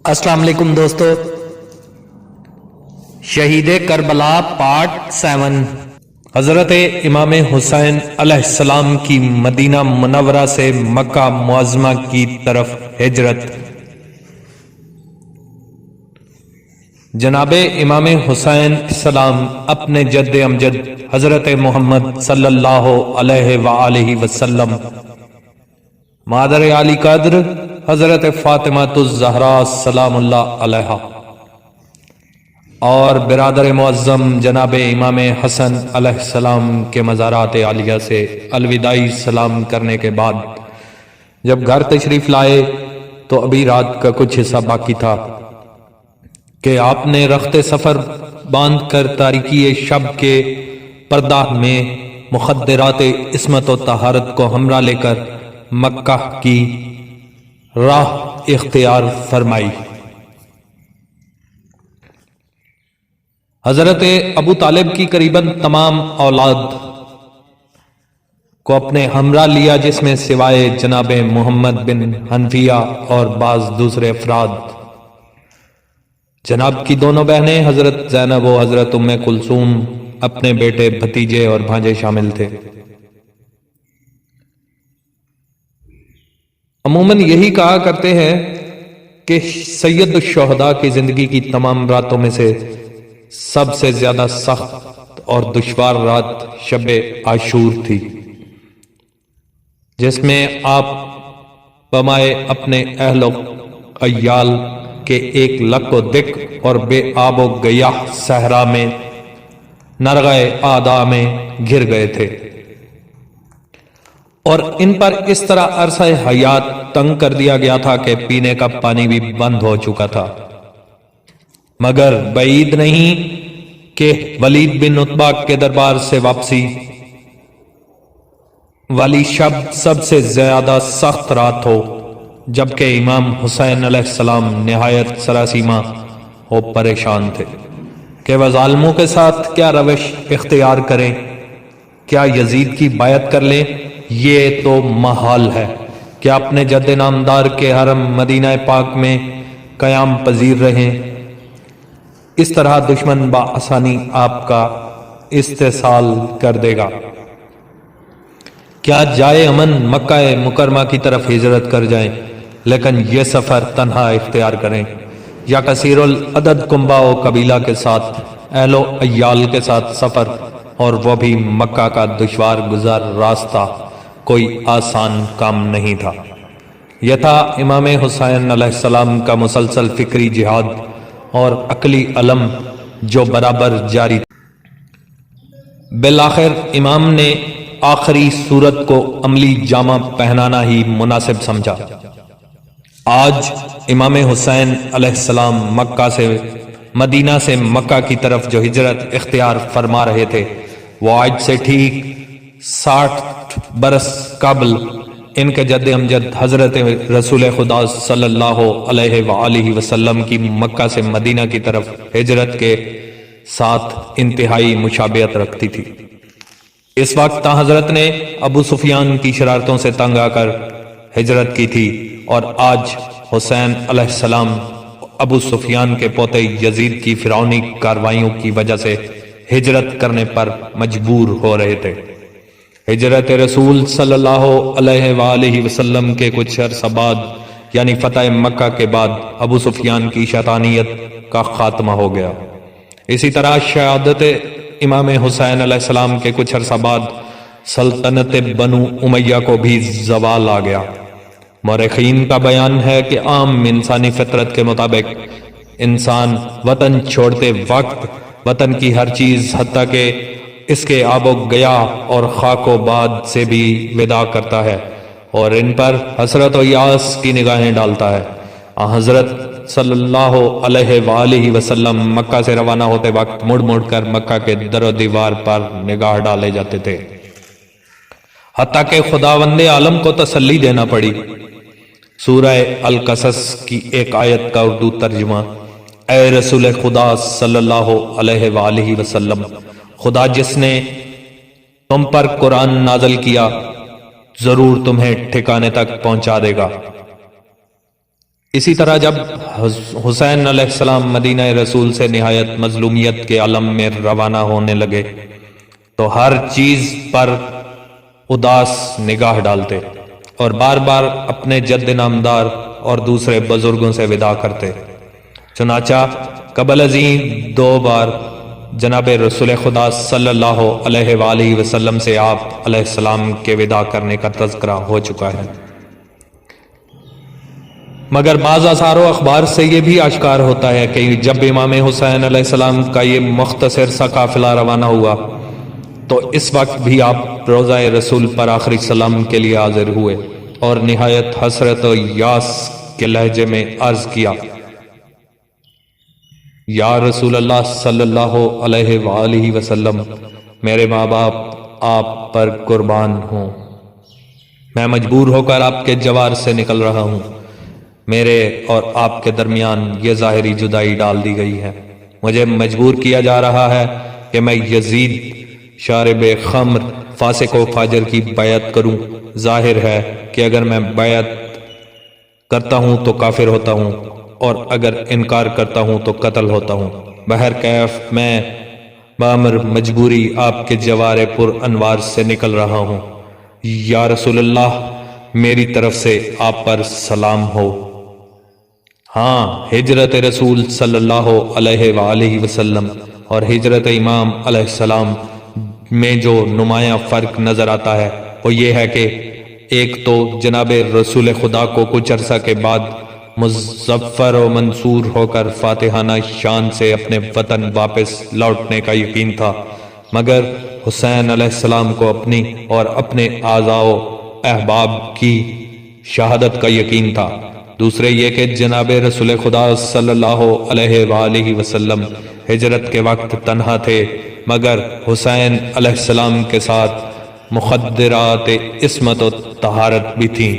अस्सलाम वालेकुम दोस्तों, शहीद करबला पार्ट 7। हजरत इमाम हुसैन अलैहिस्सलाम की मदीना मुनव्वरा से मक्का मुअज़्ज़मा की तरफ हिजरत। जनाबे इमाम हुसैन सलाम अपने जद्द अमजद हजरत मोहम्मद सल्लल्लाहु अलैहि वसल्लम, मादर आली कद्र हजरत फातिमा ज़हरा सलामुल्लाह अलैहा और बिरादर मुअज़्ज़म जनाब इमाम हसन अलैहिस्सलाम के मज़ारात आलिया से अलविदाई सलाम करने के बाद जब घर तशरीफ लाए तो अभी रात का कुछ हिस्सा बाकी था कि आपने रख्ते सफर बांध कर तारीकी शब के पर्दा में मुखद्दरात इस्मत व तहारत को हमरा लेकर मक्का की राह इख्तियार फरमाई। हजरत अबू तालिब की करीबन तमाम औलाद को अपने हमरा लिया, जिसमें सिवाय जनाब मोहम्मद बिन हनफिया और बाज दूसरे अफराद जनाब की दोनों बहनें हजरत ज़ैनब व हजरत उम्मे कुलसूम, अपने बेटे भतीजे और भांजे शामिल थे। अमूमन यही कहा करते हैं कि सैयद शुहदा की जिंदगी की तमाम रातों में से सबसे ज्यादा सख्त और दुश्वार रात शबे आशूर थी, जिसमें आप बमाए अपने अहलो अय्याल के एक लको दिक और बेआबो गया सहरा में नरगाए आदा में घिर गए थे और इन पर इस तरह अरसा हयात तंग कर दिया गया था कि पीने का पानी भी बंद हो चुका था। मगर बईद नहीं कि वलीद बिन उत्बा के दरबार से वापसी वाली शब सबसे ज्यादा सख्त रात हो, जबकि इमाम हुसैन अलैहिस्सलाम निहायत सरासीमा हो परेशान थे कि वह जालिमों के साथ क्या रविश इख्तियार करें, क्या यजीद की बायत कर लें। ये तो महाल है कि अपने जद्द नामदार के हरम मदीना पाक में कयाम पजीर रहें। इस तरह दुश्मन बाआसानी आपका इस्तेसाल कर देगा। क्या जाए अमन मक्का मुकरमा की तरफ हिजरत कर जाएं, लेकिन यह सफर तन्हा इख्तियार करें या कसीरुल अदद कुंबा व कबीला के साथ अहलो अय्याल के साथ सफर, और वह भी मक्का का दुश्वार गुजार रास्ता कोई आसान काम नहीं था। यह था इमाम हुसैन अलैहिस्सलाम का मुसलसल फिक्री जिहाद और अकली अलम जो बराबर जारी था। बिलाखिर इमाम ने आखिरी सूरत को अमली जामा पहनाना ही मुनासिब समझा। आज इमाम हुसैन अलैहिस्सलाम मक्का से मदीना से मक्का की तरफ जो हिजरत इख्तियार फरमा रहे थे, वो आज से ठीक 60 बरस कबल इनके जद्द अमजद हजरत रसूल खुदा सल्लल्लाहु अलैहि वसल्लम की मक्का से मदीना की तरफ हिजरत के साथ इंतहाई मुशाबियत रखती थी। इस वक्त हजरत ने अबू सुफियान की शरारतों से तंग आकर हिजरत की थी और आज हुसैन अलैहिस्सलाम अबू सुफियान के पोते यजीद की फिरौनी कार्रवाइयों की वजह से हिजरत करने पर मजबूर हो रहे थे। हिजरत रसूल सल्लल्लाहु अलैहि वसल्लम के कुछ अरसा बाद यानी फतह मक्का के बाद अबू सुफियान की शैतानियत का खात्मा हो गया। इसी तरह शहादत इमाम हुसैन अलैहिस्सलाम के कुछ अरसा बाद सल्तनत बनु उमैया को भी जवाल आ गया। मौरखीन का बयान है कि आम इंसानी फितरत के मुताबिक इंसान वतन छोड़ते वक्त वतन की हर चीज हत्ता के इसके आबो गया और खाको बाद से भी विदा करता है और इन पर हसरत और यास की निगाहें डालता है। हजरत सल्लल्लाहु अलैहि वसल्लम मक्का से रवाना होते वक्त मुड़ मुड़ कर मक्का के दरो दीवार पर निगाह डाले जाते थे, हत्ता के खुदावंदे आलम को तसल्ली देना पड़ी। सूरह अल कसस की एक आयत का उर्दू तर्जुमा, ए रसूल खुदा सल्लल्लाहु अलैहि वसल्लम, खुदा जिसने तुम पर कुरान नाज़िल किया जरूर तुम्हें ठिकाने तक पहुंचा देगा। اسی طرح جب حسین علیہ السلام مدینہ رسول سے نہایت مظلومیت کے عالم میں روانہ ہونے لگے تو ہر چیز پر اداس نگاہ ڈالتے اور بار بار اپنے جد نامدار اور دوسرے بزرگوں سے وداع کرتے۔ چنانچہ قبل ازیں 2 بار جناب رسول خدا صلی اللہ علیہ وآلہ وسلم سے آپ علیہ السلام کے وداع کرنے کا تذکرہ ہو چکا ہے، مگر بعض آثار و اخبار سے یہ بھی آشکار ہوتا ہے کہ جب امام حسین علیہ السلام کا یہ مختصر سا قافلہ روانہ ہوا تو اس وقت بھی آپ روضہ رسول پر آخری سلام کے لیے حاضر ہوئے اور نہایت حسرت و یاس کے لہجے میں عرض کیا، یا رسول اللہ صلی اللہ علیہ وآلہ وسلم، میرے ماں باپ آپ پر قربان ہوں، میں مجبور ہو کر آپ کے جوار سے نکل رہا ہوں، میرے اور آپ کے درمیان یہ ظاہری جدائی ڈال دی گئی ہے، مجھے مجبور کیا جا رہا ہے کہ میں یزید شارب خمر فاسق و فاجر کی بیعت کروں۔ ظاہر ہے کہ اگر میں بیعت کرتا ہوں تو کافر ہوتا ہوں اور اگر انکار کرتا ہوں تو قتل ہوتا ہوں، بہرکیف میں بامر مجبوری آپ کے جوار پر انوار سے نکل رہا ہوں، یا رسول اللہ میری طرف سے آپ پر سلام ہو۔ ہاں، ہجرت رسول صلی اللہ علیہ وآلہ وسلم اور ہجرت امام علیہ السلام میں جو نمایاں فرق نظر آتا ہے وہ یہ ہے کہ ایک تو جناب رسول خدا کو کچھ عرصہ کے بعد مظفر و منصور ہو کر فاتحانہ شان سے اپنے وطن واپس لوٹنے کا یقین تھا، مگر حسین علیہ السلام کو اپنی اور اپنے اعزاء و احباب کی شہادت کا یقین تھا۔ دوسرے یہ کہ جناب رسول خدا صلی اللہ علیہ وآلہ وسلم ہجرت کے وقت تنہا تھے، مگر حسین علیہ السلام کے ساتھ مخدرات عصمت و طہارت بھی تھیں۔